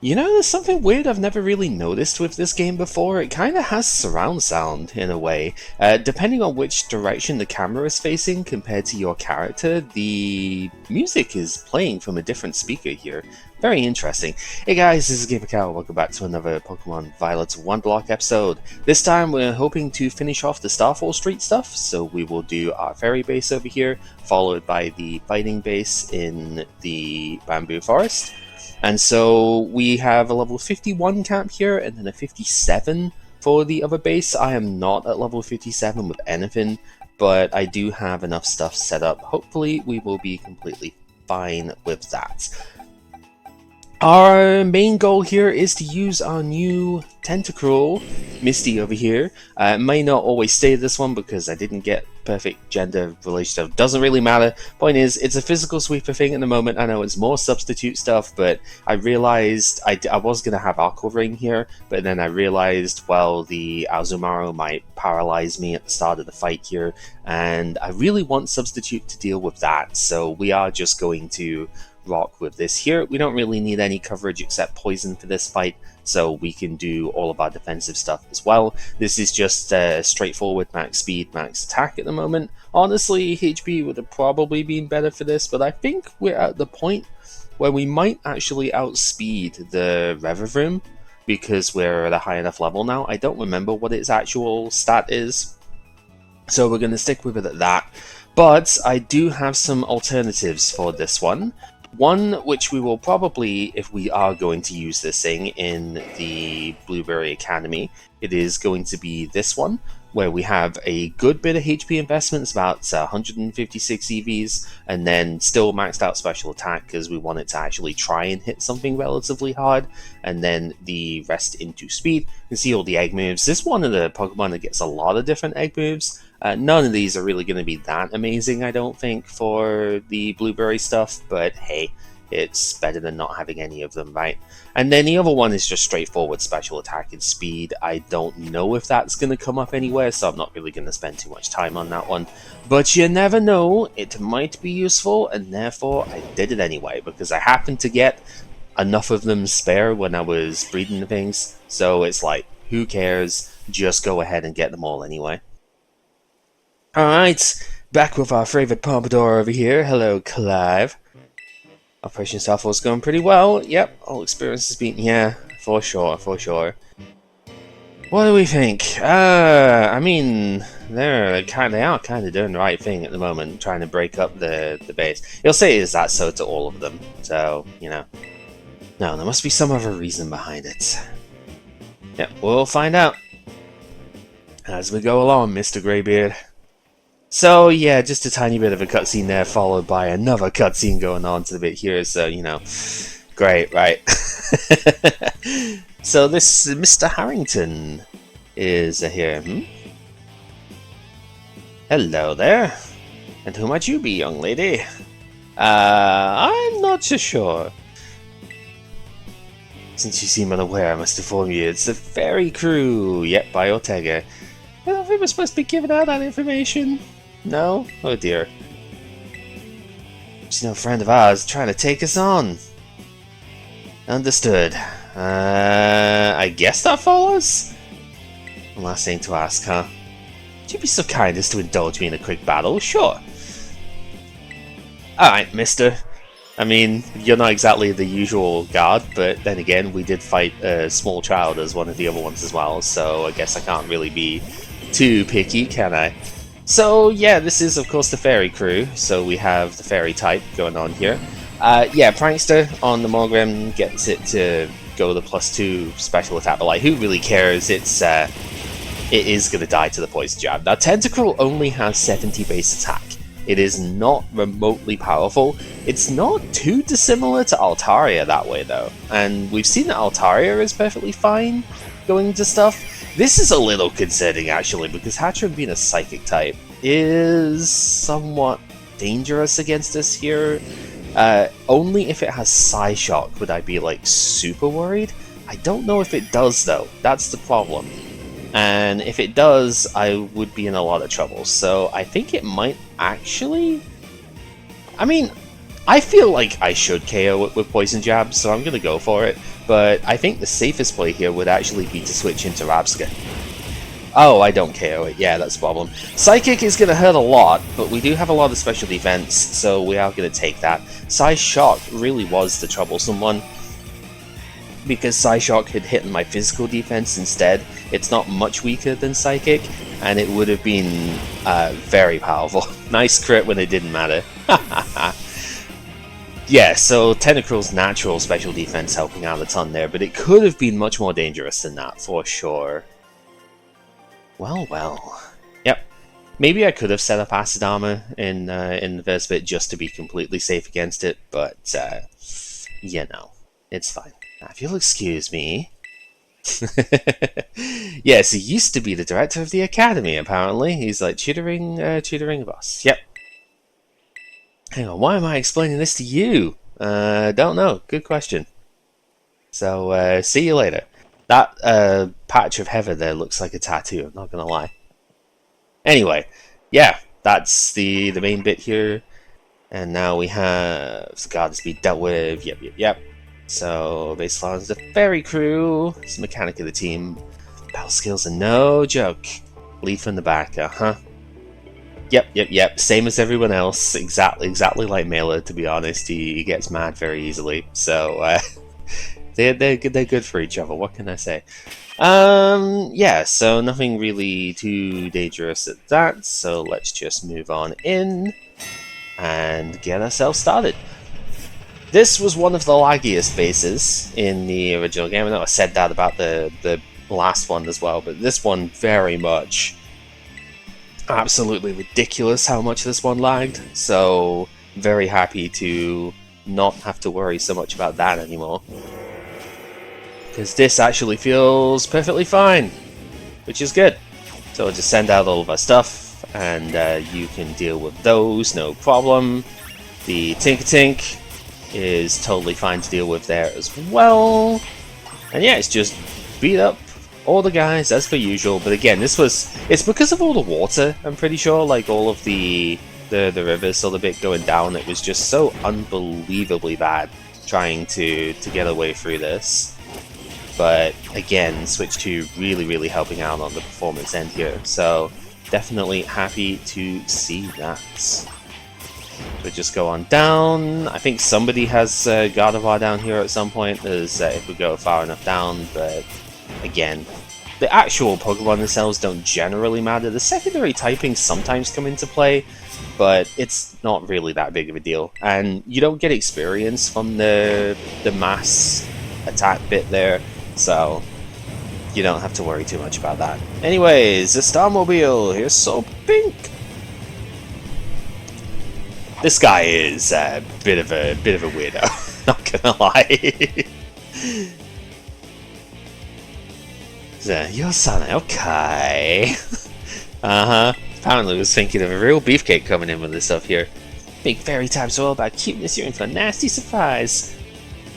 You know, there's something weird I've never really noticed with this game before. It kind of has surround sound in a way. Depending on which direction the camera is facing compared to your character, the music is playing from a different speaker here. Very interesting. Hey guys, this is GamerCow. Welcome back to another Pokemon Violet Wonderlocke episode. This time we're hoping to finish off the Starfall Street stuff, so we will do our fairy base over here, followed by the fighting base in the bamboo forest. And so we have a level 51 camp here, and then a 57 for the other base. I am not at level 57 with anything, but I do have enough stuff set up. Hopefully we will be completely fine with that. Our main goal here is to use our new Tentacruel, Misty over here. It may not always stay this one because I didn't get perfect gender relationship. Doesn't really matter. Point is, it's a physical sweeper thing at the moment. I know it's more substitute stuff, but I realized I was going to have Aqua Ring here, but then I realized, well, the Azumarill might paralyze me at the start of the fight here, and I really want substitute to deal with that, so we are just going to rock with this here. We don't really need any coverage except poison for this fight, so we can do all of our defensive stuff as well. This is just straightforward max speed, max attack at the moment. Honestly, HP would have probably been better for this, but I think we're at the point where we might actually outspeed the Revavroom because we're at a high enough level now. I don't remember what its actual stat is, so we're going to stick with it at that. But I do have some alternatives for this one. One which we will probably, if we are going to use this thing in the Blueberry Academy, it is going to be this one, where we have a good bit of HP investments, about 156 EVs, and then still maxed out special attack because we want it to actually try and hit something relatively hard, and then the rest into speed. You can see all the egg moves. This is one of the Pokemon that gets a lot of different egg moves. None of these are really going to be that amazing, I don't think, for the blueberry stuff, but hey, it's better than not having any of them, right? And then the other one is just straightforward special attack and speed. I don't know if that's going to come up anywhere, so I'm not really going to spend too much time on that one. But you never know, it might be useful, and therefore I did it anyway, because I happened to get enough of them spare when I was breeding the things, so it's like, who cares, just go ahead and get them all anyway. Alright, back with our favourite Pompadour over here. Hello, Clive. Operation Starfall's going pretty well. Yep, all experience has been... yeah, for sure, for sure. What do we think? I mean, they are kind of doing the right thing at the moment, trying to break up the base. You'll say is that so to all of them, so, you know. No, there must be some other reason behind it. Yep, we'll find out as we go along, Mr. Greybeard. So yeah, just a tiny bit of a cutscene there, followed by another cutscene going on to the bit here, so, you know, great, right? So this Mr. Harrington is here, Hello there. And who might you be, young lady? I'm not so sure. Since you seem unaware, I must inform you, it's the Fairy Crew. Yep, by Ortega. I don't think we're supposed to be giving out that information. No? Oh dear. She's no friend of ours trying to take us on. Understood. I guess that follows? One last thing to ask, huh? Would you be so kind as to indulge me in a quick battle? Sure. Alright, mister. I mean, you're not exactly the usual guard, but then again, we did fight a small child as one of the other ones as well, so I guess I can't really be too picky, can I? So yeah, this is of course the Fairy Crew, so we have the Fairy type going on here. Yeah, Prankster on the Morgrem gets it to go the +2 special attack, but like, who really cares? It is going to die to the Poison Jab. Now, Tentacruel only has 70 base attack. It is not remotely powerful. It's not too dissimilar to Altaria that way though, and we've seen that Altaria is perfectly fine going into stuff. This is a little concerning, actually, because Hatchling being a psychic type is somewhat dangerous against us here. Only if it has Psyshock would I be, like, super worried. I don't know if it does, though. That's the problem. And if it does, I would be in a lot of trouble. So I think it might actually... I mean, I feel like I should KO it with Poison Jab, so I'm going to go for it, but I think the safest play here would actually be to switch into Rabsca. Oh, I don't KO it. Yeah, that's the problem. Psychic is going to hurt a lot, but we do have a lot of special defense, so we are going to take that. Psyshock really was the troublesome one, because Psyshock had hit my physical defense instead. It's not much weaker than Psychic, and it would have been very powerful. Nice crit when it didn't matter. Yeah, so Tentacruel's natural special defense helping out a ton there, but it could have been much more dangerous than that, for sure. Well, well. Yep. Maybe I could have set up Acid Armor in the first bit just to be completely safe against it, but, yeah, no. It's fine. Now, if you'll excuse me... Yes, he used to be the director of the academy, apparently. He's like tutoring a boss. Yep. Hang on, why am I explaining this to you? Don't know. Good question. So, see you later. That patch of heather there looks like a tattoo, I'm not gonna lie. Anyway, yeah, that's the main bit here. And now we have the goddess be dealt with. Yep. So, Baseline the fairy crew. It's the mechanic of the team. Battle skills are no joke. Lead from the back, Yep. Same as everyone else. Exactly like Mela, to be honest. He gets mad very easily. So, they're good for each other. What can I say? Yeah, so nothing really too dangerous at that. So let's just move on in and get ourselves started. This was one of the laggiest bases in the original game. I know I said that about the last one as well, but this one very much... Absolutely ridiculous how much this one lagged, so very happy to not have to worry so much about that anymore. Because this actually feels perfectly fine, which is good. So I'll just send out all of our stuff, and you can deal with those, no problem. The Tinker-Tink is totally fine to deal with there as well. And yeah, it's just beat up all the guys as per usual, but again, it's because of all the water, I'm pretty sure, like all of the rivers, so the bit going down, it was just so unbelievably bad trying to get away through this. But again, Switch 2 really helping out on the performance end here, so definitely happy to see that. So just go on down. I think somebody has Gardevoir down here at some point, as if we go far enough down, but again, the actual Pokemon themselves don't generally matter. The secondary typings sometimes come into play, but it's not really that big of a deal. And you don't get experience from the mass attack bit there, so you don't have to worry too much about that. Anyways, the Starmobile, here's so pink. This guy is a bit of a weirdo, not gonna lie. Your son, okay. Apparently was thinking of a real beefcake coming in with this stuff here. Big fairy types are all about cuteness, you're in for a nasty surprise.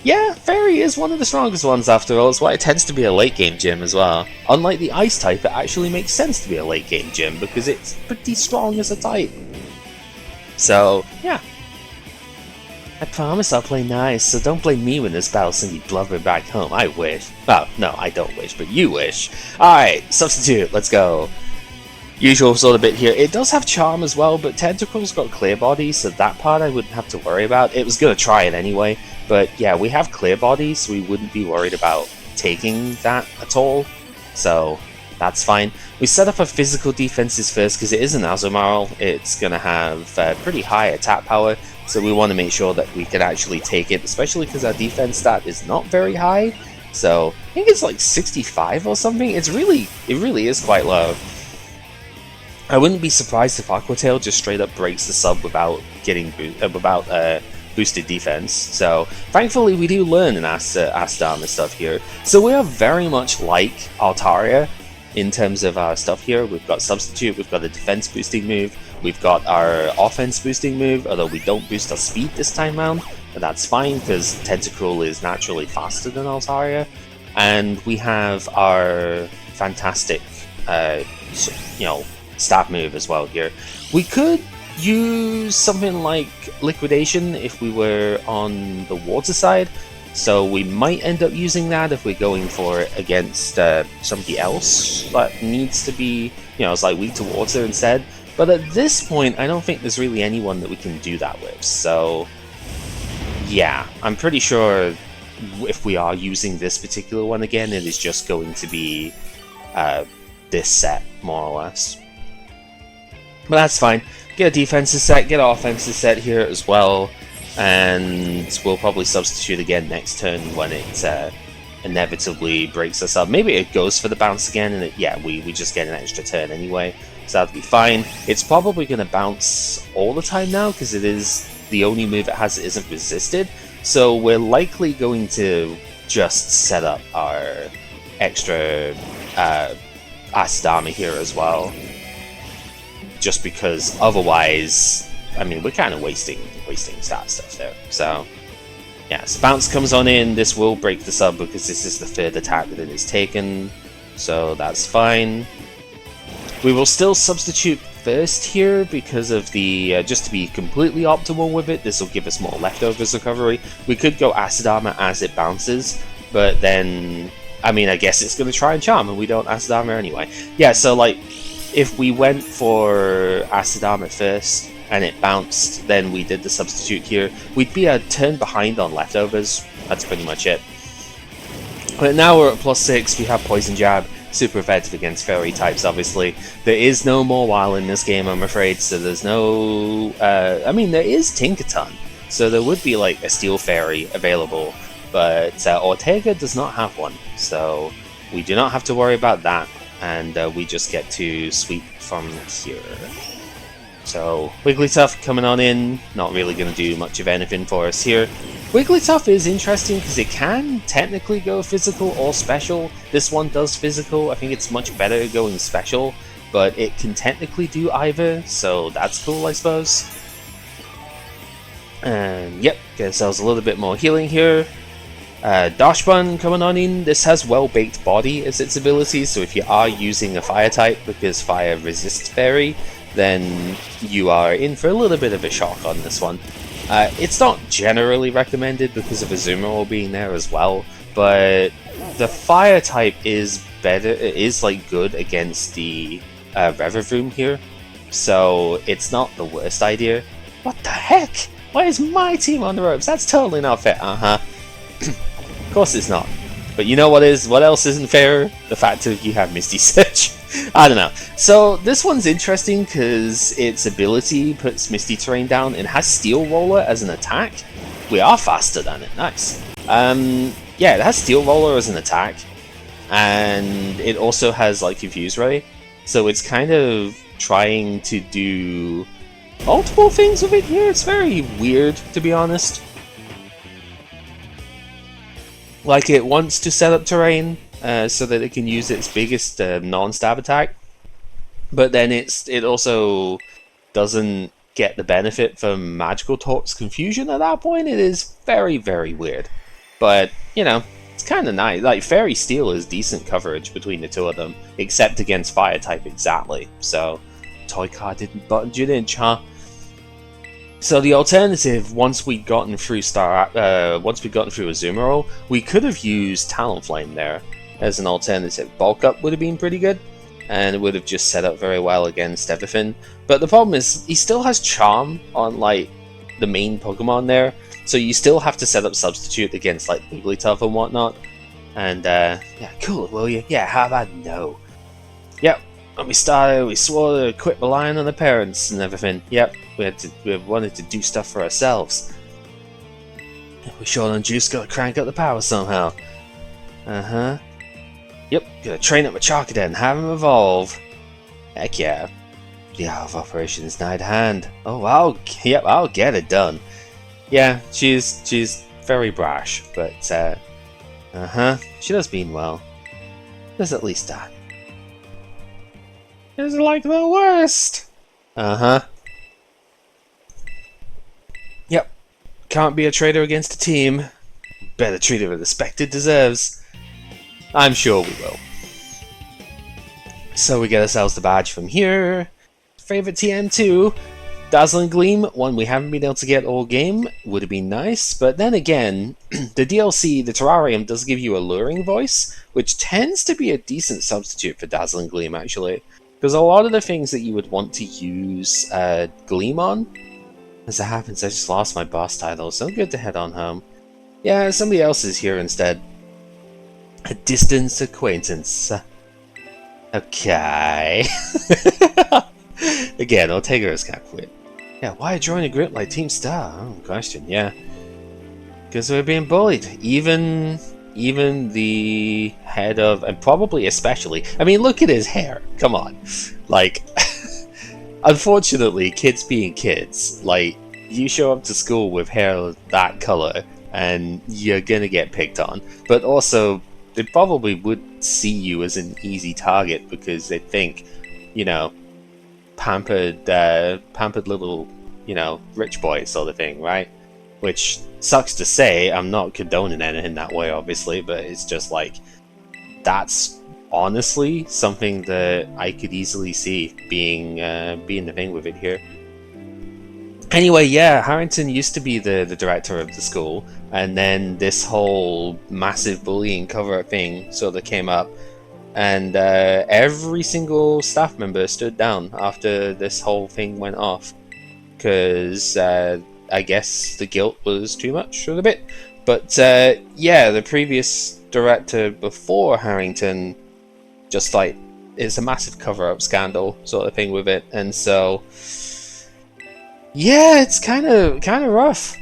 Yeah, fairy is one of the strongest ones after all, it's why it tends to be a late game gym as well. Unlike the ice type, it actually makes sense to be a late game gym because it's pretty strong as a type. So, yeah. I promise I'll play nice, so don't blame me when this battle sends you blubber back home. I wish. Well, no, I don't wish, but you wish. Alright, substitute, let's go. Usual sort of bit here. It does have charm as well, but Tentacruel's got clear body, so that part I wouldn't have to worry about. It was going to try it anyway, but yeah, we have clear body, so we wouldn't be worried about taking that at all. So, that's fine. We set up our physical defenses first, because it is an Azumarill. It's going to have pretty high attack power, so we want to make sure that we can actually take it, especially because our defense stat is not very high. So, I think it's like 65 or something. It really is quite low. I wouldn't be surprised if Aqua Tail just straight up breaks the sub without getting boosted defense. So, thankfully we do learn in Astarm and stuff here. So we are very much like Altaria in terms of our stuff here. We've got Substitute, we've got a defense boosting move, we've got our offense boosting move, although we don't boost our speed this time around, but that's fine because Tentacruel is naturally faster than Altaria. And we have our fantastic, stab move as well here. We could use something like Liquidation if we were on the water side. So we might end up using that if we're going for it against somebody else that needs to be, it's like weak to water instead. But at this point, I don't think there's really anyone that we can do that with. So yeah, I'm pretty sure if we are using this particular one again, it is just going to be this set, more or less. But that's fine. Get a defensive set, get an offensive set here as well. And we'll probably substitute again next turn when it inevitably breaks us up. Maybe it goes for the bounce again, and we just get an extra turn anyway, so that'll be fine. It's probably going to bounce all the time now, because it is the only move it has that isn't resisted, so we're likely going to just set up our extra Acid Armor here as well, just because otherwise, I mean, we're kind of wasting stat stuff there. So yeah, so bounce comes on in. This will break the sub because this is the third attack that it is taken, so that's fine. We will still substitute first here because of the just to be completely optimal with it. This will give us more leftovers recovery. We could go Acid Armor as it bounces, but then I mean, I guess it's going to try and charm, and we don't Acid Armor anyway. Yeah, so like if we went for Acid Armor first and it bounced, then we did the substitute here, we'd be a turn behind on leftovers. That's pretty much it. But now we're at +6, we have Poison Jab, super effective against fairy types, obviously. There is no Mawile in this game, I'm afraid, so there's no... I mean, there is Tinkaton, so there would be like a Steel Fairy available, but Ortega does not have one, so we do not have to worry about that, and we just get to sweep from here. So, Wigglytuff coming on in, not really going to do much of anything for us here. Wigglytuff is interesting because it can technically go physical or special. This one does physical, I think it's much better going special, but it can technically do either, so that's cool, I suppose. And yep, get ourselves a little bit more healing here. Dashbun coming on in. This has Well-Baked Body as its ability, so if you are using a fire type because fire resists fairy, then you are in for a little bit of a shock on this one. It's not generally recommended because of Azumarill being there as well, but the fire type is better. It is like good against the Revavroom here, so it's not the worst idea. What the heck? Why is my team on the ropes? That's totally not fair. Of course it's not. But you know what is? What else isn't fair? The fact that you have Misty Surge. I don't know. So this one's interesting because its ability puts Misty Terrain down and has Steel Roller as an attack. We are faster than it. Nice. Yeah, it has Steel Roller as an attack, and it also has like Confuse Ray. So it's kind of trying to do multiple things with it here. It's very weird, to be honest. Like, it wants to set up terrain so that it can use its biggest non-stab attack, but then it also doesn't get the benefit from Magical Torque's Confusion at that point. It is very, very weird. But, you know, it's kind of nice. Like, Fairy Steel is decent coverage between the two of them, except against Fire type exactly. So, Toy Card didn't budge an inch, huh? So the alternative, once we'd gotten through Azumarill, we could have used Talonflame there as an alternative. Bulk Up would have been pretty good, and it would have just set up very well against everything. But the problem is, he still has Charm on like the main Pokemon there, so you still have to set up Substitute against like Wigglytuff and whatnot. And yeah, cool, will you? Yeah, how about no? Yep. When we started, we swore to quit relying on the parents and everything. Yep, we wanted to do stuff for ourselves. We sure on Juice gotta crank up the power somehow. Uh-huh. Yep, gotta train up my Charcadet and have him evolve. Heck yeah. The hour of operation is nigh at hand. Oh, I'll get it done. Yeah, she's very brash, but she does mean well. There's at least that. Is like the worst. Yep. Can't be a traitor against a team. Better treat it with the respect it deserves. I'm sure we will. So we get ourselves the badge from here. Favorite TM2. Dazzling Gleam, one we haven't been able to get all game, would have been nice, but then again, the DLC, the Terrarium, does give you a luring voice, which tends to be a decent substitute for Dazzling Gleam, actually. Because a lot of the things that you would want to use Gleam on, as it happens, I just lost my boss title, so good to head on home. Yeah, somebody else is here instead. A distant acquaintance. Okay. Again, I'll take her as calculate. Yeah, why join a group like Team Star? Oh, question, yeah. Because we're being bullied. Even the head of, and probably especially, I mean, look at his hair. Come on. Like, unfortunately, kids being kids, like, you show up to school with hair that color, and you're gonna get picked on. But also, they probably would see you as an easy target because they think, you know, pampered little, you know, rich boy sort of thing, right? Which sucks to say. I'm not condoning anything that way, obviously, but it's just like, that's honestly something that I could easily see being the thing with it here. Anyway, yeah, Harrington used to be the director of the school, and then this whole massive bullying cover-up thing sort of came up, and every single staff member stood down after this whole thing went off, because I guess the guilt was too much for the bit. But yeah, the previous director before Harrington, just like, it's a massive cover-up scandal sort of thing with it, and so yeah, it's kind of rough.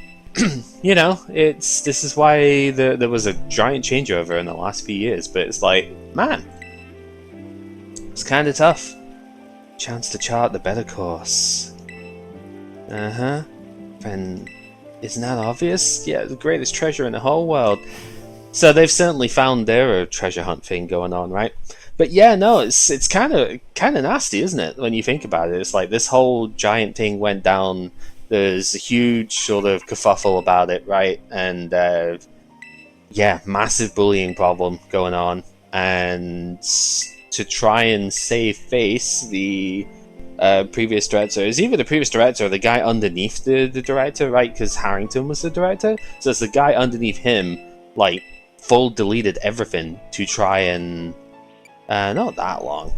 You know, this is why there was a giant changeover in the last few years, but it's like, man, it's kind of tough. Chance to chart the better course. And isn't that obvious? Yeah, the greatest treasure in the whole world. So they've certainly found their treasure hunt thing going on, right? But yeah, no, it's kind of nasty, isn't it? When you think about it, it's like this whole giant thing went down. There's a huge sort of kerfuffle about it, right? And yeah, massive bullying problem going on. And to try and save face, the previous director is either the previous director or the guy underneath the director, right? Because Harrington was the director, so it's the guy underneath him, like, full deleted everything to try and not that long,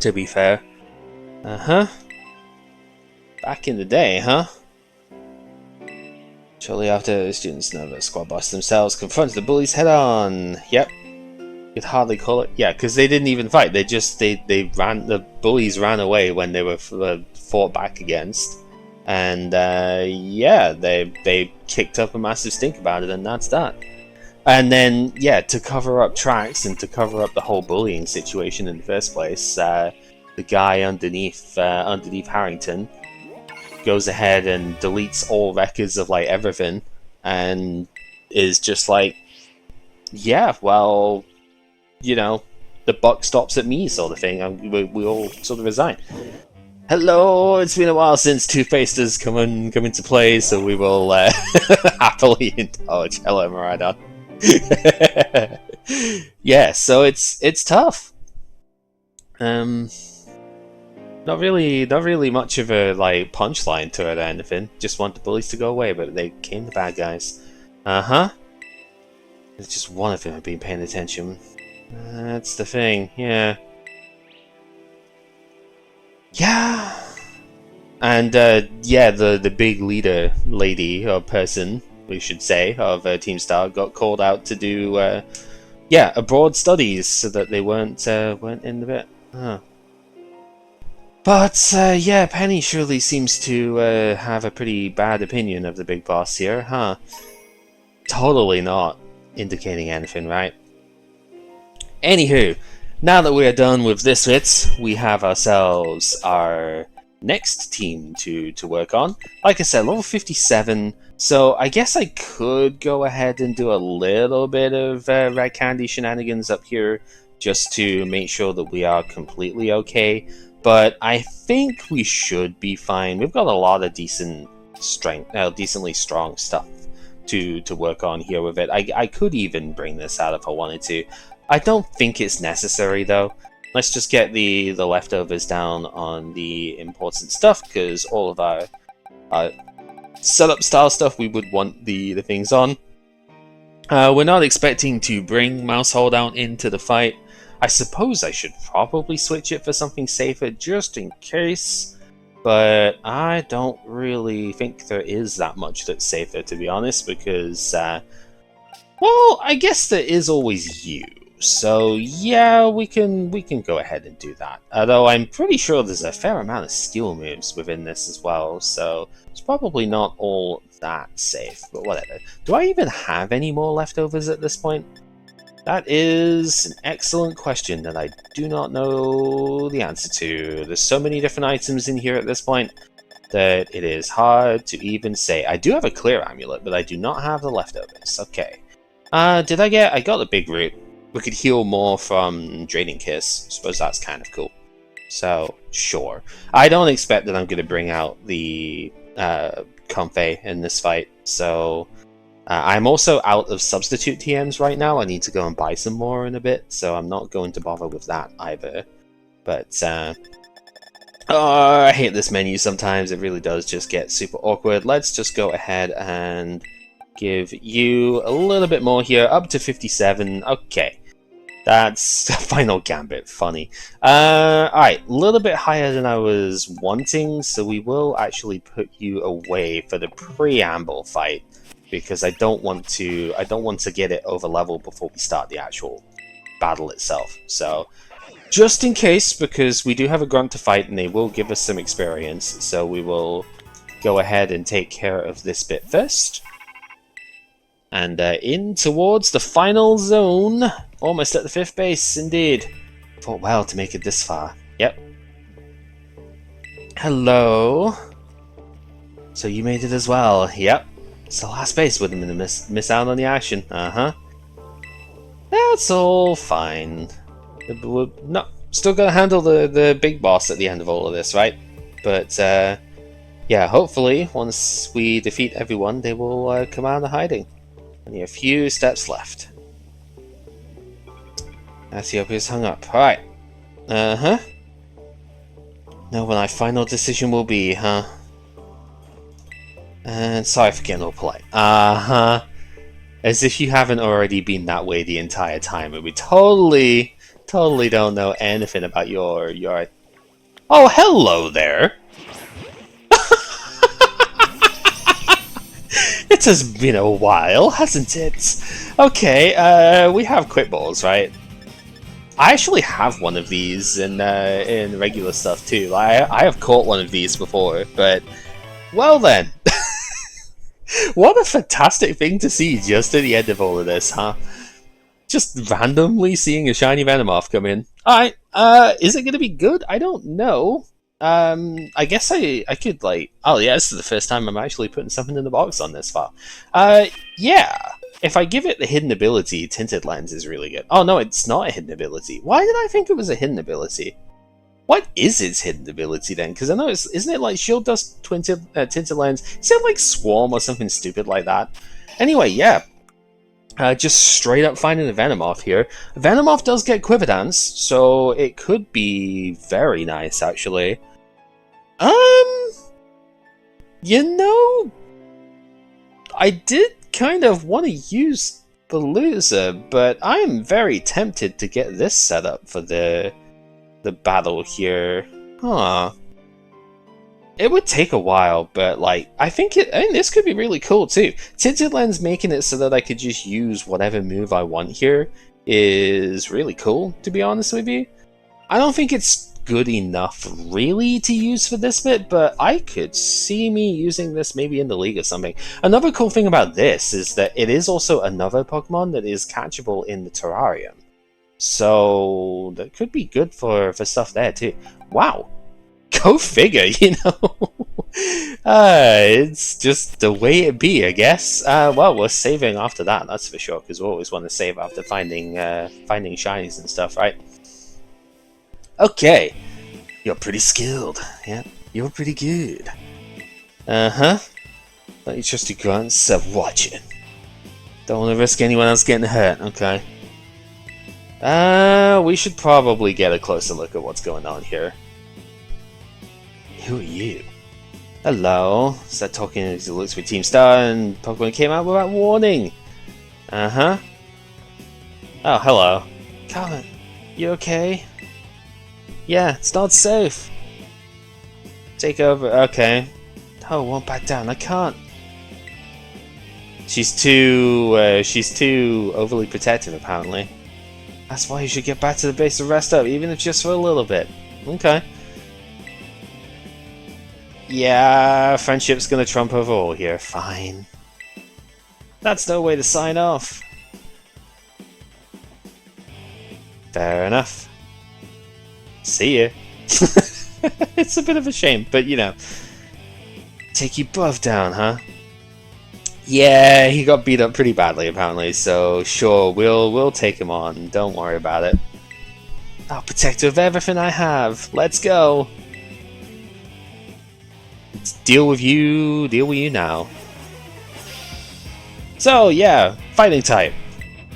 to be fair. Back in the day, huh? Shortly after, the students know the squad boss themselves confronted the bullies head on. Yep. You'd hardly call it. Yeah, because they didn't even fight. They just, they ran, the bullies ran away when they were fought back against. And yeah, they kicked up a massive stink about it, and that's that. And then, yeah, to cover up tracks and to cover up the whole bullying situation in the first place, the guy underneath Harrington goes ahead and deletes all records of, like, everything, and is just like, yeah, well, you know, the buck stops at me, sort of thing. We all sort of resign. Hello, it's been a while since Two-Faced has come into play, so we will happily indulge. Hello, Maradon. Yeah, so it's tough. Not really much of a, like, punchline to it or anything. Just want the bullies to go away, but they came the bad guys. It's just one of them had been paying attention. That's the thing, yeah. Yeah. And yeah, the big leader lady or person, we should say, of Team Star got called out to do yeah, abroad studies so that they weren't in the bit. But yeah, Penny surely seems to have a pretty bad opinion of the big boss here, huh? Totally not indicating anything, right? Anywho, now that we are done with this bit, we have ourselves our next team to work on. Like I said, level 57, so I guess I could go ahead and do a little bit of Red Candy shenanigans up here, just to make sure that we are completely okay. But I think we should be fine. We've got a lot of decent strength, decently strong stuff to work on here with it. I could even bring this out if I wanted to. I don't think it's necessary though. let's just get the leftovers down on the important stuff, because all of our setup style stuff we would want the things on. We're not expecting to bring Mousehole down into the fight. I suppose I should probably switch it for something safer just in case, but I don't really think there is that much that's safer, to be honest, because, well, I guess there is always you. So yeah, we can go ahead and do that. Although I'm pretty sure there's a fair amount of skill moves within this as well, so it's probably not all that safe, but whatever. Do I even have any more leftovers at this point? That is an excellent question that I do not know the answer to. There's so many different items in here at this point that it is hard to even say. I do have a clear amulet, but I do not have the leftovers. Okay. I got the big root. We could heal more from Draining Kiss. I suppose that's kind of cool. So, sure. I don't expect that I'm going to bring out the Comfey in this fight, so I'm also out of substitute TMs right now. I need to go and buy some more in a bit, so I'm not going to bother with that either. But, oh, I hate this menu sometimes. It really does just get super awkward. Let's just go ahead and give you a little bit more here, up to 57. Okay. That's Final Gambit, funny. Alright, a little bit higher than I was wanting, so we will actually put you away for the preamble fight, because I don't want to get it over level before we start the actual battle itself. So, just in case, because we do have a grunt to fight and they will give us some experience, so we will go ahead and take care of this bit first. And in towards the final zone. Almost at the 5th base, indeed. Fought well to make it this far. Yep. Hello. So you made it as well. Yep. It's the last base. Wouldn't have miss out on the action. Uh-huh. That's all fine. No, still gonna handle the big boss at the end of all of this, right? But, yeah, hopefully, once we defeat everyone, they will come out of hiding. Only a few steps left. Ethiopia hung up. Alright. Uh-huh. Know when our final decision will be, huh? And sorry for getting all polite. Uh-huh. As if you haven't already been that way the entire time, and we totally don't know anything about your... Oh, hello there! It has been a while, hasn't it? Okay, we have quick balls, right? I actually have one of these in regular stuff too. I have caught one of these before, but well then. What a fantastic thing to see just at the end of all of this, huh? Just randomly seeing a shiny Venomoth come in. Alright, is it gonna be good? I don't know. I guess I could, like... Oh yeah, this is the first time I'm actually putting something in the box on this far. Yeah. If I give it the hidden ability, Tinted Lens is really good. Oh no, it's not a hidden ability. Why did I think it was a hidden ability? What is its hidden ability then? Because I know isn't it like Shield Dust, Tinted Lens? Is it like Swarm or something stupid like that? Anyway, yeah. Just straight up finding a Venomoth here. Venomoth does get Quiver Dance, so it could be very nice actually. You know, I did kind of want to use the loser, but I am very tempted to get this set up for the battle here. Huh. It would take a while, but like I think this could be really cool too. Tinted Lens making it so that I could just use whatever move I want here is really cool, to be honest with you. I don't think it's good enough really to use for this bit, but I could see me using this maybe in the league or something. Another cool thing about this is that it is also another Pokemon that is catchable in the terrarium. So that could be good for stuff there too. Wow. Go figure, you know. It's just the way it be, I guess. Well, we're saving after that, that's for sure, because we always want to save after finding shinies and stuff, right? Okay, you're pretty skilled. Yeah, you're pretty good. Uh-huh. Let you trust your grunts. Watch it. Don't want to risk anyone else getting hurt, okay? We should probably get a closer look at what's going on here. Who are you? Hello. Start talking as it looks with Team Star, and Pokemon came out without warning. Uh-huh. Oh, hello. Carmen, you okay? Yeah, it's not safe. Take over. Okay. Oh, won't back down. I can't. She's too overly protective, apparently. That's why you should get back to the base and rest up, even if just for a little bit. Okay. Yeah, friendship's gonna trump over all here. Fine. That's no way to sign off. Fair enough. See ya. It's a bit of a shame, but you know. Take you both down, huh? Yeah, he got beat up pretty badly apparently, so sure, we'll take him on. Don't worry about it. I'll protect you with everything I have. Let's go. Let's deal with you now. So yeah, fighting type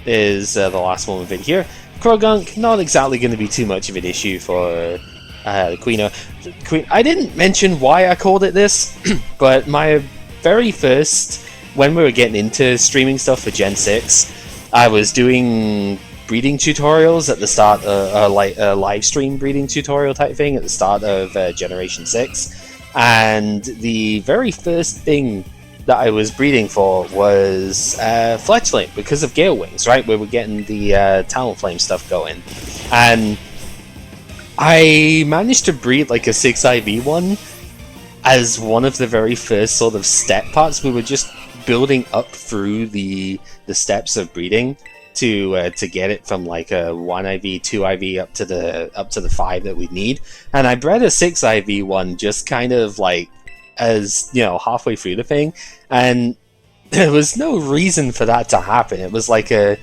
is the last one of it here. Krogunk, not exactly going to be too much of an issue for the Queen. I didn't mention why I called it this, but my very first, when we were getting into streaming stuff for Gen 6, I was doing breeding tutorials at the start, like a live stream breeding tutorial type thing at the start of Generation 6, and the very first thing that I was breeding for was Fletchling, because of Gale Wings, right? We were getting the Talonflame stuff going. And I managed to breed like a 6IV one as one of the very first sort of step parts. We were just building up through the steps of breeding to get it from like a 1IV, 2IV up to the 5 that we need. And I bred a 6IV one just kind of like as, you know, halfway through the thing, and there was no reason for that to happen. It was like a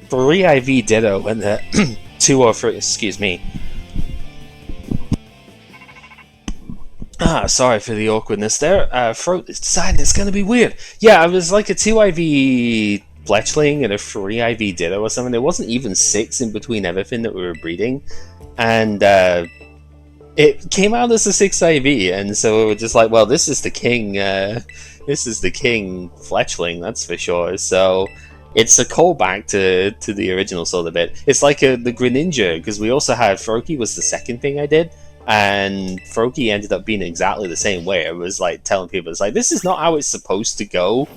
3IV Ditto and the 2 or 3, excuse me. Sorry for the awkwardness there. Throat is deciding it's gonna be weird. Yeah, it was like a 2IV Fletchling and a 3IV Ditto or something. There wasn't even 6 in between everything that we were breeding, and it came out as a 6IV, and so we were just like, well, this is the king Fletchling, that's for sure. So it's a callback to the original sort of bit. It's like the Greninja, because we also had Froakie was the second thing I did, and Froakie ended up being exactly the same way. I was like telling people, it's like, this is not how it's supposed to go,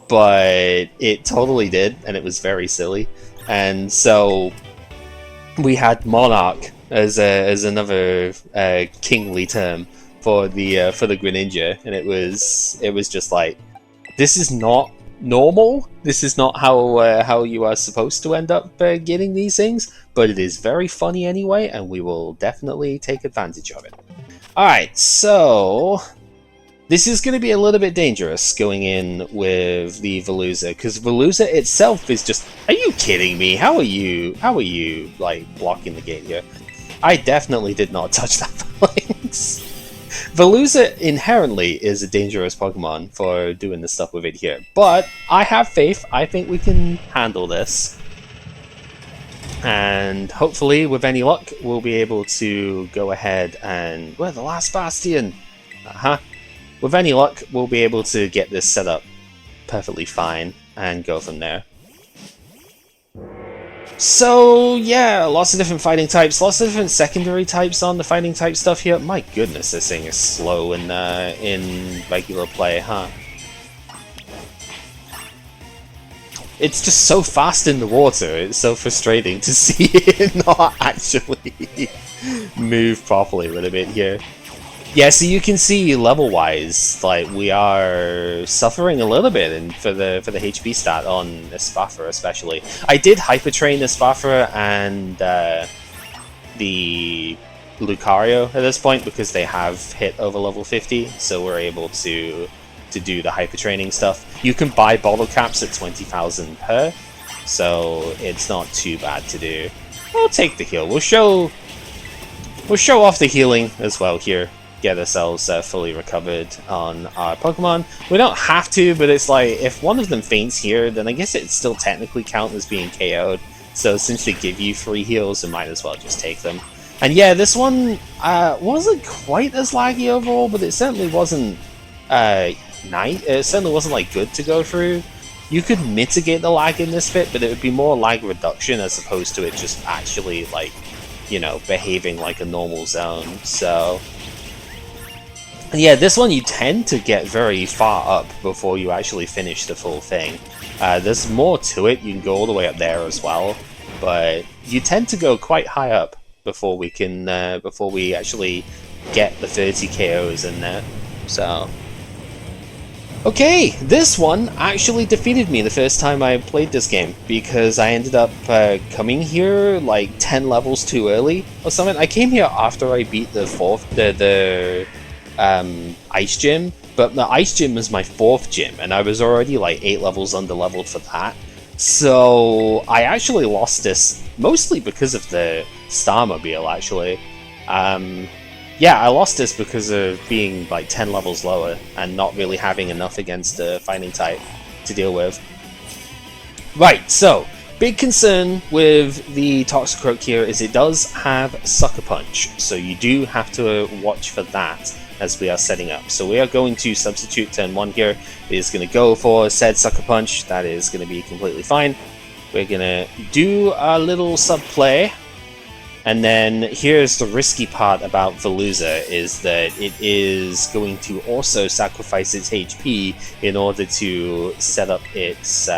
but it totally did, and it was very silly. And so we had Monarch as another kingly term for the Greninja, and it was just like, this is not normal. This is not how you are supposed to end up getting these things, but it is very funny anyway, and we will definitely take advantage of it. All right, so this is going to be a little bit dangerous going in with the Veluza, because Veluza itself is just, are you kidding me? How are you like blocking the gate here? I definitely did not touch that phalanx. Veluza inherently is a dangerous Pokemon for doing the stuff with it here, but I have faith. I think we can handle this, and hopefully with any luck we'll be able to go ahead and, we're the last bastion. With any luck we'll be able to get this set up perfectly fine and go from there. So yeah, lots of different fighting types, lots of different secondary types on the fighting type stuff here. My goodness, this thing is slow in regular play, huh? It's just so fast in the water, it's so frustrating to see it not actually move properly a little bit here. Yeah, so you can see level-wise, like, we are suffering a little bit for the HP stat on Espathra especially. I did hypertrain Espathra and the Lucario at this point because they have hit over level 50, so we're able to do the hypertraining stuff. You can buy bottle caps at 20,000 per, so it's not too bad to do. We'll take the heal. We'll show off the healing as well here. Get ourselves fully recovered on our Pokemon. We don't have to, but it's like, if one of them faints here, then I guess it still technically counts as being KO'd. So since they give you free heals, we might as well just take them. And yeah, this one wasn't quite as laggy overall, but it certainly wasn't it certainly wasn't like good to go through. You could mitigate the lag in this bit, but it would be more lag reduction as opposed to it just actually like, you know, behaving like a normal zone. So yeah, this one you tend to get very far up before you actually finish the full thing. There's more to it. You can go all the way up there as well, but you tend to go quite high up before we can before we actually get the 30 KOs in there. So okay, this one actually defeated me the first time I played this game because I ended up coming here like 10 levels too early or something. I came here after I beat the ice gym, but the ice gym was my 4th gym and I was already like 8 levels under leveled for that. So I actually lost this mostly because of the Starmobile actually. Yeah, I lost this because of being like 10 levels lower and not really having enough against the fighting type to deal with. Right, so big concern with the Toxicroak here is it does have Sucker Punch, so you do have to watch for that as we are setting up. So we are going to substitute turn 1 here. It is going to go for said Sucker Punch. That is going to be completely fine. We're going to do a little sub play. And then here's the risky part about Veluza, is that it is going to also sacrifice its HP in order to set up its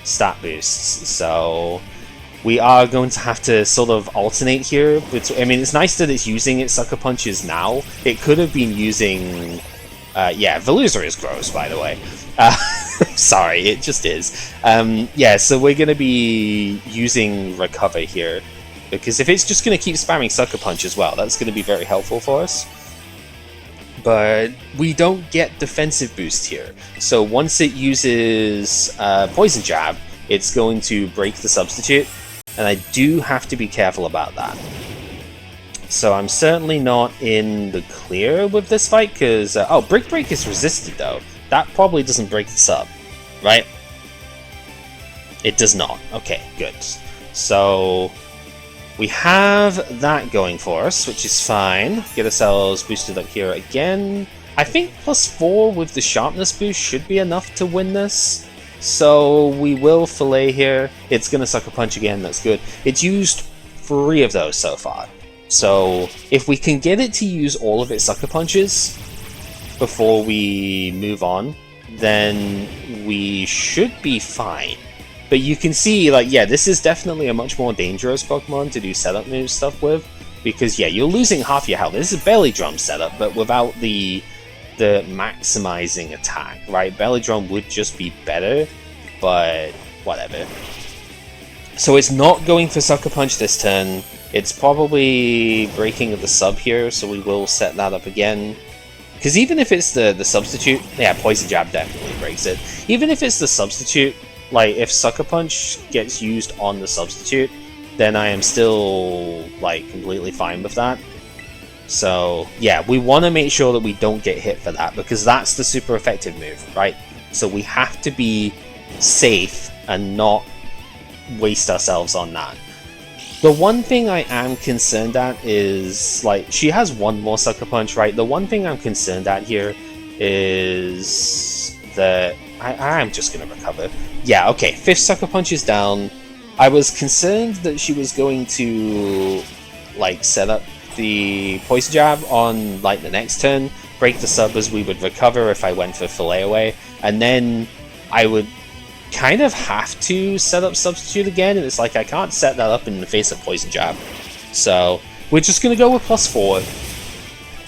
stat boosts. So we are going to have to sort of alternate here. I mean, it's nice that it's using its Sucker Punches now. It could have been using... yeah, Veluza is gross, by the way. Sorry, it just is. Yeah, so we're going to be using Recover here. Because if it's just going to keep spamming Sucker Punch as well, that's going to be very helpful for us. But we don't get defensive boost here. So once it uses Poison Jab, it's going to break the substitute. And I do have to be careful about that. So I'm certainly not in the clear with this fight, because... oh, Brick Break is resisted though. That probably doesn't break the sub, right? It does not. Okay, good. So... we have that going for us, which is fine. Get ourselves boosted up here again. I think +4 with the sharpness boost should be enough to win this. So we will fillet here. It's going to Sucker Punch again, that's good. It's used 3 of those so far. So if we can get it to use all of its Sucker Punches before we move on, then we should be fine. But you can see, like, yeah, this is definitely a much more dangerous Pokemon to do setup move stuff with, because, yeah, you're losing half your health. This is a Belly Drum setup, but without the maximizing attack, right? Belly Drum would just be better, but whatever. So it's not going for Sucker Punch this turn. It's probably breaking of the sub here, so we will set that up again. Because even if it's the substitute, yeah, Poison Jab definitely breaks it. Even if it's the substitute, like, if Sucker Punch gets used on the substitute, then I am still, like, completely fine with that. So, yeah, we want to make sure that we don't get hit for that, because that's the super effective move, right? So we have to be safe and not waste ourselves on that. The one thing I am concerned at is, like, she has 1 more Sucker Punch, right? The one thing I'm concerned at here is that... I'm just going to recover. Yeah, okay, 5th Sucker Punch is down. I was concerned that she was going to, like, set up the Poison Jab on, like, the next turn, break the sub as we would recover if I went for Fillet Away, and then I would kind of have to set up Substitute again, and it's like I can't set that up in the face of Poison Jab. So, we're just going to go with +4.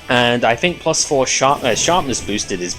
And I think +4 sharpness boosted is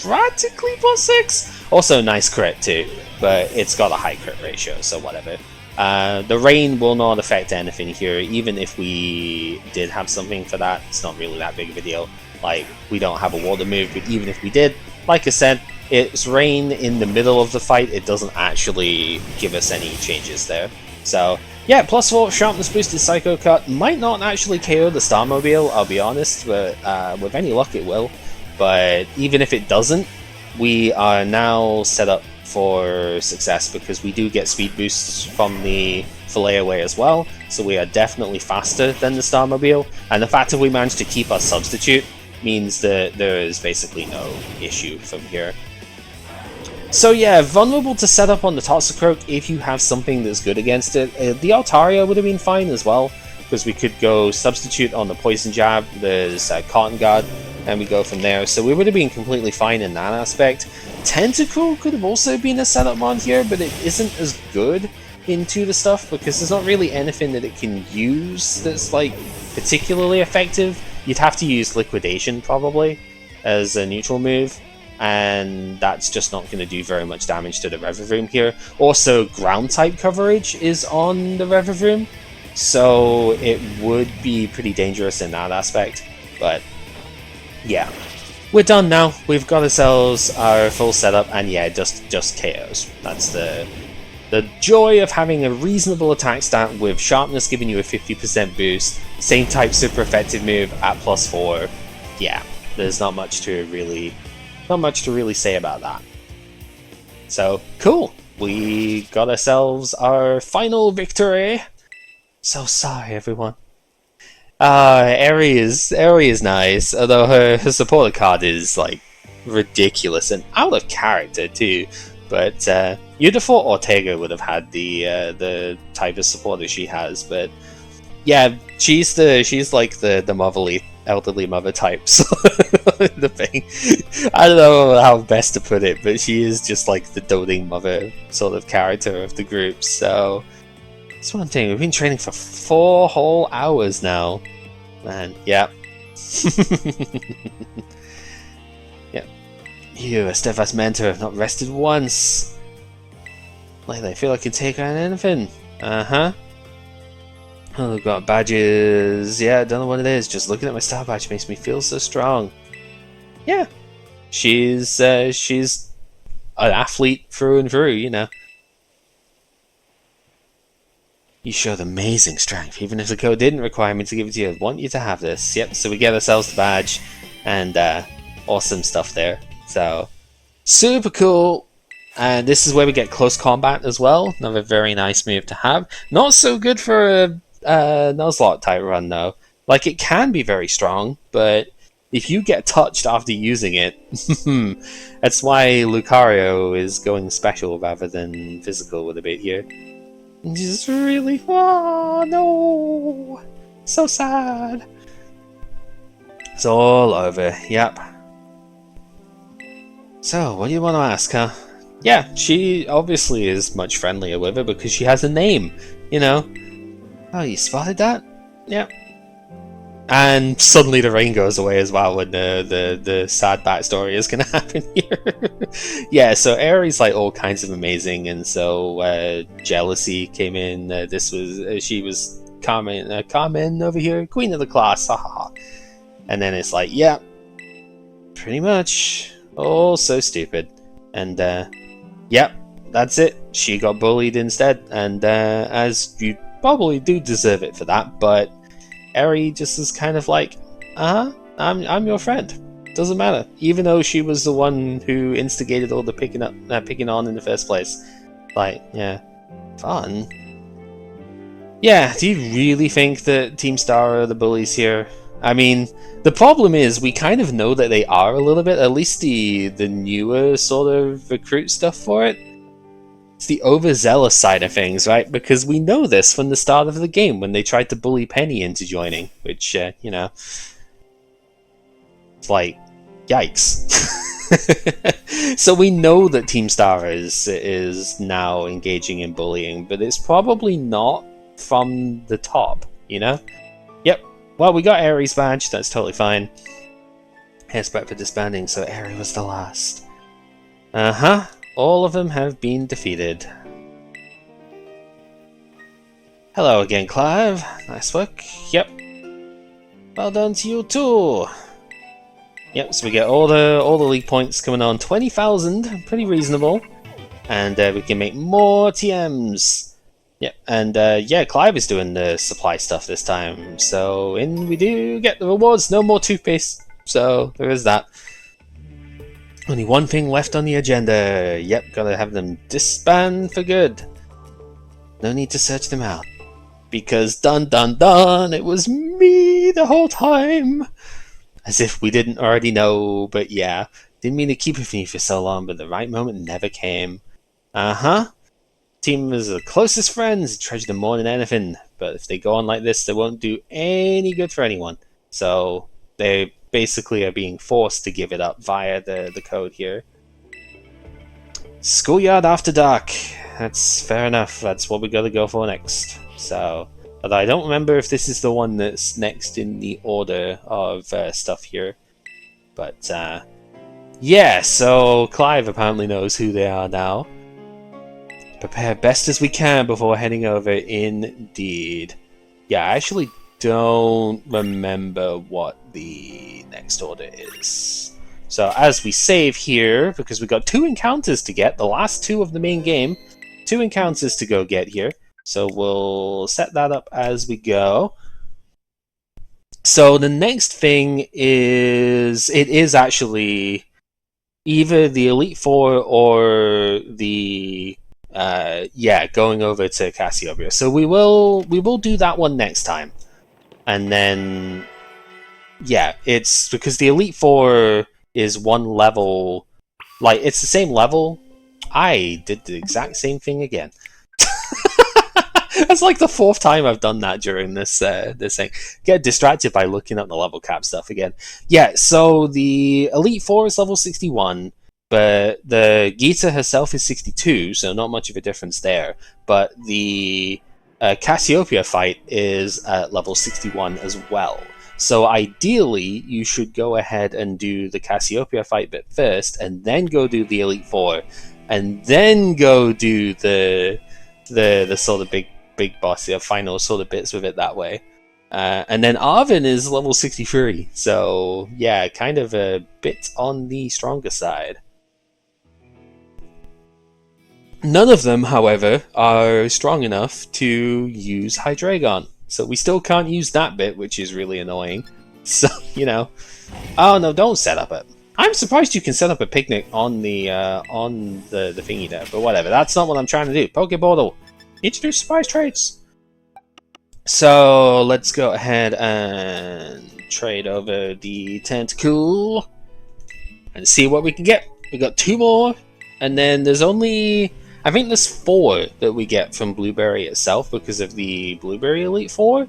practically +6. Also nice crit too, but it's got a high crit ratio, so whatever. The rain will not affect anything here, even if we did have something for that. It's not really that big of a deal. Like, we don't have a water move, but even if we did, like I said, it's rain in the middle of the fight. It doesn't actually give us any changes there. So yeah, +4 sharpness boosted Psycho Cut might not actually KO the Starmobile, I'll be honest, but with any luck it will. But even if it doesn't, we are now set up for success, because we do get speed boosts from the Fillet-Away as well, so we are definitely faster than the Starmobile, and the fact that we managed to keep our substitute means that there is basically no issue from here. So yeah, vulnerable to set up on the Toxicroak if you have something that's good against it. The Altaria would have been fine as well, because we could go substitute on the Poison Jab, there's Cotton Guard, and we go from there. So we would have been completely fine in that aspect. Tentacruel could have also been a setup on here, but it isn't as good into the stuff because there's not really anything that it can use that's like particularly effective. You'd have to use Liquidation probably as a neutral move, and that's just not going to do very much damage to the Revavroom here. Also, ground type coverage is on the Revavroom, so it would be pretty dangerous in that aspect. But yeah, we're done now. We've got ourselves our full setup, and yeah, just KOs. That's the joy of having a reasonable attack stat with sharpness giving you a 50% boost, same type super effective move at +4. Yeah, there's not much to really say about that. So cool, we got ourselves our final victory. So sorry, everyone. Eri is nice, although her supporter card is like ridiculous and out of character too. But you'd have thought Ortega would have had the type of support that she has, but yeah, she's like the motherly elderly mother type. So the thing, I don't know how best to put it, but she is just like the doting mother sort of character of the group. So that's one thing. We've been training for 4 whole hours now, man. Yeah. Yeah. You, a steadfast mentor, have not rested once. Like they feel I can take on anything. Uh-huh. Oh, we've got badges. Yeah, I don't know what it is. Just looking at my star badge makes me feel so strong. Yeah. She's an athlete through and through, you know. You showed amazing strength, even if the code didn't require me to give it to you. I want you to have this. Yep, so we get ourselves the badge, and awesome stuff there. So, super cool. And this is where we get close combat as well. Another very nice move to have. Not so good for a Nuzlocke type run though. Like, it can be very strong, but if you get touched after using it, that's why Lucario is going special rather than physical with a bit here. Just really, oh no, so sad. It's all over. Yep. So, what do you want to ask, huh? Yeah, she obviously is much friendlier with her because she has a name, you know. Oh, you spotted that? Yep. And suddenly the rain goes away as well when the sad backstory is going to happen here. Yeah, so Aries like all kinds of amazing, and so Jealousy came in. She was Carmen over here, queen of the class, haha. And then it's like, yeah, pretty much. Oh, so stupid. And yep, that's it. She got bullied instead, and as you probably do deserve it for that, but Eri just is kind of like, I'm your friend. Doesn't matter. Even though she was the one who instigated all the picking on in the first place. Like, yeah, fun. Yeah, do you really think that Team Star are the bullies here? I mean, the problem is we kind of know that they are a little bit, at least the newer sort of recruit stuff for it. It's the overzealous side of things, right? Because we know this from the start of the game when they tried to bully Penny into joining, which, you know, it's like, yikes. So we know that Team Star is now engaging in bullying, but it's probably not from the top, you know? Yep. Well, we got Aries' badge, that's totally fine. Hairspec for disbanding, so Aries was the last. Uh-huh. All of them have been defeated. Hello again, Clive. Nice work. Yep. Well done to you too. Yep, so we get all the league points coming on. 20,000, pretty reasonable. And we can make more TMs. Yep, and yeah, Clive is doing the supply stuff this time. So in we do get the rewards. No more toothpaste. So there is that. Only one thing left on the agenda. Yep, gotta have them disband for good. No need to search them out. Because dun dun dun, it was me the whole time. As if we didn't already know, but yeah. Didn't mean to keep it from you for so long, but the right moment never came. Uh-huh. Team is the closest friends, treasure them more than anything. But if they go on like this, they won't do any good for anyone. So they basically are being forced to give it up via the code here. Schoolyard after dark. That's fair enough. That's what we gotta go for next. So, although I don't remember if this is the one that's next in the order of stuff here. But, yeah, so Clive apparently knows who they are now. Prepare best as we can before heading over, indeed. Yeah, I actually don't remember what the next order is. So as we save here, because we've got 2 encounters to get, the last 2 of the main game, 2 encounters to go get here. So we'll set that up as we go. So the next thing is, it is actually either the Elite Four or the going over to Cassiopeia. So we will do that one next time, and then yeah, it's because the Elite Four is one level, like it's the same level. I did the exact same thing again. That's like the 4th time I've done that during this this thing. Get distracted by looking at the level cap stuff again. Yeah, so the Elite Four is level 61, but the Gita herself is 62, so not much of a difference there. But the Cassiopeia fight is at level 61 as well. So ideally, you should go ahead and do the Cassiopeia fight bit first, and then go do the Elite Four, and then go do the sort of big boss, the final sort of bits with it that way. And then Arvin is level 63, so yeah, kind of a bit on the stronger side. None of them, however, are strong enough to use Hydreigon, so we still can't use that bit, which is really annoying. So, you know. Oh no, don't set up it. I'm surprised you can set up a picnic on the thingy there, but whatever, that's not what I'm trying to do. Pokeball. Introduce surprise traits. So let's go ahead and trade over the Tentacool and see what we can get. We got 2 more, and then there's only, I think there's 4 that we get from Blueberry itself because of the Blueberry Elite Four.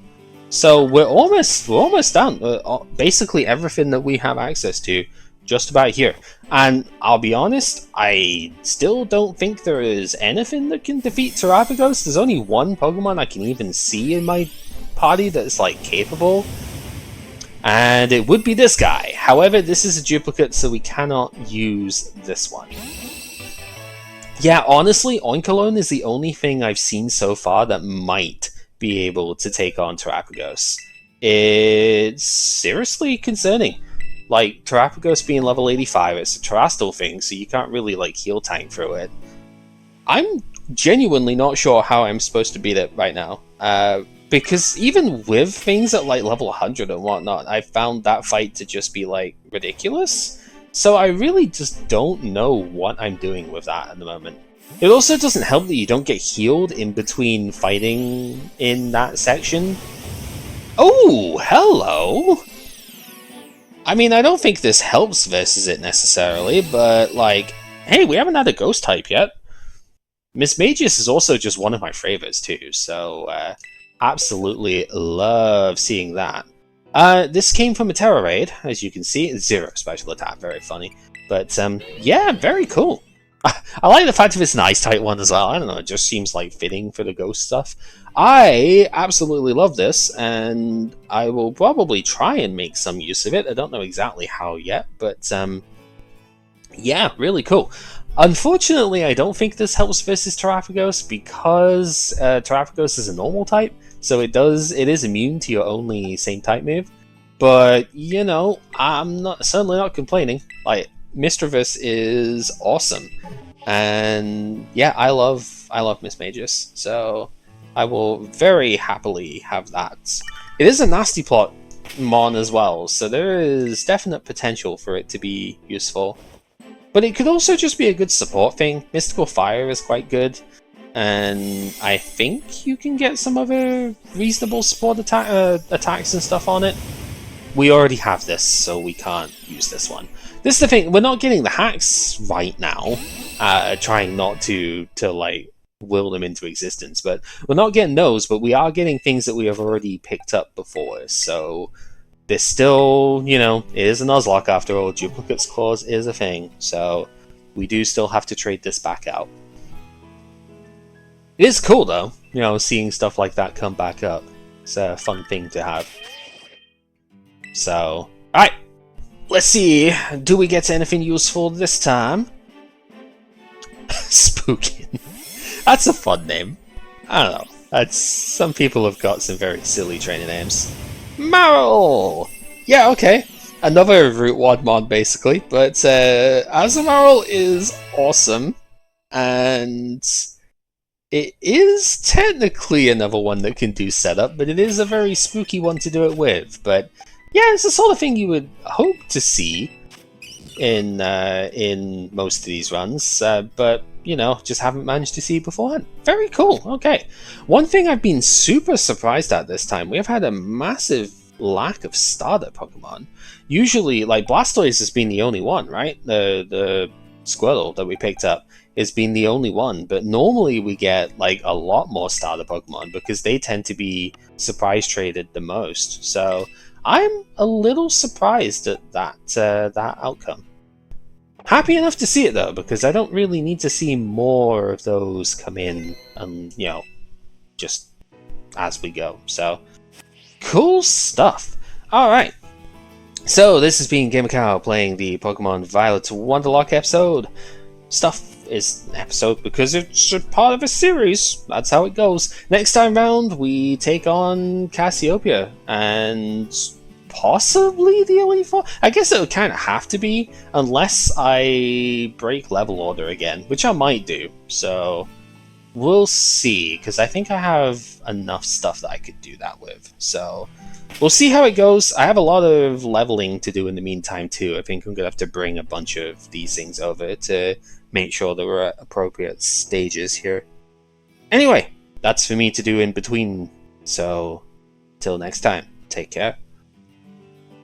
So we're almost done. Basically everything that we have access to, just about here. And I'll be honest, I still don't think there is anything that can defeat Terapagos. There's only one Pokemon I can even see in my party that's like capable, and it would be this guy. However, this is a duplicate, so we cannot use this one. Yeah, honestly, Oinkologne is the only thing I've seen so far that might be able to take on Terapagos. It's seriously concerning. Like, Terapagos being level 85, it's a Terastal thing, so you can't really, like, heal tank through it. I'm genuinely not sure how I'm supposed to beat it right now. Because even with things at, like, level 100 and whatnot, I found that fight to just be, like, ridiculous. So I really just don't know what I'm doing with that at the moment. It also doesn't help that you don't get healed in between fighting in that section. Oh, hello! I mean, I don't think this helps versus it necessarily, but, like, hey, we haven't had a ghost type yet. Miss Magius is also just one of my favorites, too, so absolutely love seeing that. This came from a Terra raid, as you can see. 0 special attack, very funny. But, yeah, very cool. I like the fact that it's an Ice-type one as well. I don't know, it just seems, like, fitting for the ghost stuff. I absolutely love this, and I will probably try and make some use of it. I don't know exactly how yet, but yeah, really cool. Unfortunately, I don't think this helps versus Terapagos because Terapagos is a normal type, so it is immune to your only same type move. But you know, I'm certainly not complaining. Like, Misdreavus is awesome, and yeah, I love Miss Magius, so I will very happily have that. It is a nasty plot mon as well, so there is definite potential for it to be useful. But it could also just be a good support thing. Mystical Fire is quite good. And I think you can get some other reasonable support attacks and stuff on it. We already have this, so we can't use this one. This is the thing, we're not getting the hacks right now. Trying not to like will them into existence, but we're not getting those, but we are getting things that we have already picked up before, so there's still, you know, it is a Nuzlocke after all, duplicates clause is a thing, so we do still have to trade this back out. It is cool though, you know, seeing stuff like that come back up. It's a fun thing to have. So, alright, let's see, do we get anything useful this time? Spookin. That's a fun name. I don't know. That's, some people have got some very silly trainer names. Marl! Yeah, okay. Another Root Wad mod, basically. But Azumarill is awesome. And it is technically another one that can do setup, but it is a very spooky one to do it with. But yeah, it's the sort of thing you would hope to see in most of these runs, but you know, just haven't managed to see beforehand. Very cool. Okay, one thing I've been super surprised at this time, we have had a massive lack of starter Pokemon. Usually, like Blastoise has been the only one, right? The Squirtle that we picked up has been the only one, but normally we get like a lot more starter Pokemon because they tend to be surprise traded the most. So I'm a little surprised at that outcome. Happy enough to see it though, because I don't really need to see more of those come in, and you know, just as we go. So cool stuff. All right. So this has been GamerCow playing the Pokemon Violet Wonderlocke episode. Stuff is an episode because it's a part of a series. That's how it goes. Next time round, we take on Cassiopeia and possibly the Elite Four. I guess it would kind of have to be, unless I break level order again, which I might do. So we'll see, because I think I have enough stuff that I could do that with. So we'll see how it goes. I have a lot of leveling to do in the meantime too. I think I'm going to have to bring a bunch of these things over to make sure that we're at appropriate stages here. Anyway, that's for me to do in between. So till next time, take care.